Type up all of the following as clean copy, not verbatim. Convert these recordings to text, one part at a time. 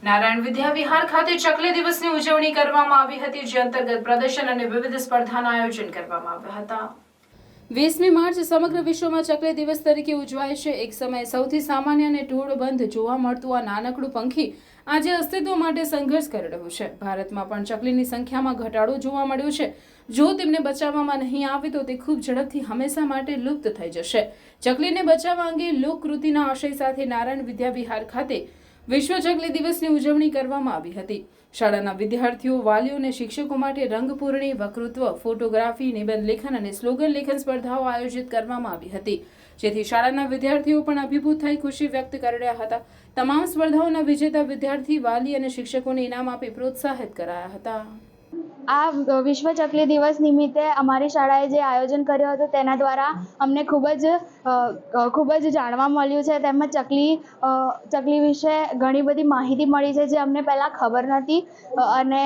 નારાયણ વિદ્યા વિહાર ખાતે ચકલી દિવસની ઉજવણી કરવામાં આવી હતી, જે અંતર્ગત પ્રદર્શન અને વિવિધ સ્પર્ધાના આયોજન કરવામાં આવ્યા હતા। 20મી માર્ચ સમગ્ર વિશ્વમાં ચકલી દિવસ તરીકે ઉજવાય છે। એક સમયે સૌથી સામાન્ય અને ટોળબંધ જોવા મળતું આ નાનકડું પંખી આજે અસ્તિત્વ માટે સંઘર્ષ કરી રહ્યું છે। ભારતમાં પણ ચકલીની સંખ્યામાં ઘટાડો જોવા મળ્યો છે। જો તેમને બચાવવામાં નહીં આવે તો તે ખૂબ ઝડપથી હંમેશા માટે લુપ્ત થઈ જશે। ચકલીને બચાવવા અંગે લોકકૃતિના આશય સાથે નારાયણ વિદ્યા વિહાર ખાતે વિશ્વ ચકલી દિવસની ઉજવણી કરવામાં આવી હતી। શાળાના વિદ્યાર્થીઓ, વાલીઓ અને શિક્ષકો માટે રંગપૂર્ણી, વક્તૃત્વ, ફોટોગ્રાફી, નિબંધ લેખન અને સ્લોગન લેખન સ્પર્ધાઓ આયોજિત કરવામાં આવી હતી, જેથી શાળાના વિદ્યાર્થીઓ પણ અભિભૂત થઈ ખુશી વ્યક્ત કરી રહ્યા હતા। તમામ સ્પર્ધાઓના વિજેતા વિદ્યાર્થી, વાલી અને શિક્ષકોને ઇનામ આપી પ્રોત્સાહિત કરાયા હતા। આ વિશ્વ ચકલી દિવસ નિમિત્તે અમારી શાળાએ જે આયોજન કર્યું હતું તેના દ્વારા અમને ખૂબ જ જાણવા મળ્યું છે। તેમજ ચકલી વિશે ઘણી બધી માહિતી મળી છે જે અમને પહેલાં ખબર નહોતી। અને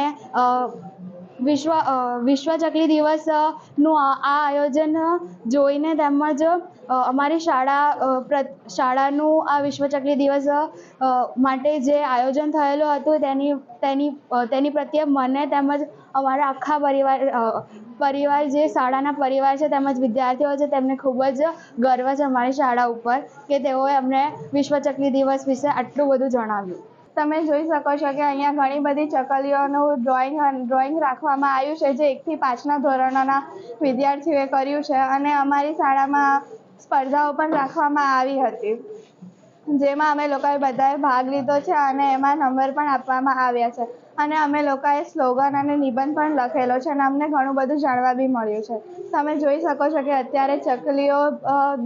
વિશ્વ ચકલી દિવસનું આ આયોજન જોઈને તેમજ અમારી શાળાનું આ વિશ્વ ચકલી દિવસ માટે જે આયોજન થયેલું હતું તેની પ્રત્યે મને તેમજ અમારા આખા પરિવાર જે શાળાના પરિવાર છે તેમજ વિદ્યાર્થીઓ છે તેમને ખૂબ જ ગર્વ છે અમારી શાળા ઉપર કે તેઓએ અમને વિશ્વ ચકલી દિવસ વિશે આટલું બધું જણાવ્યું। તમે જોઈ શકો છો કે અહીંયા ઘણી બધી ચકલીઓનું ડ્રોઈંગ રાખવામાં આવ્યું છે જે 1 થી 5ના ધોરણોના વિદ્યાર્થીઓએ કર્યું છે। અને અમારી શાળામાં સ્પર્ધાઓ પણ રાખવામાં આવી હતી, જેમાં અમે લોકોએ બધાએ ભાગ લીધો છે અને એમાં નંબર પણ આપવામાં આવ્યા છે। અને અમે લોકોએ સ્લોગન અને નિબંધ પણ લખેલો છે અને અમને ઘણું બધું જાણવા બી મળ્યું છે। તમે જોઈ શકો છો કે અત્યારે ચકલીઓ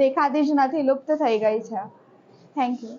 દેખાતી જ નથી, લુપ્ત થઈ ગઈ છે। Thank you.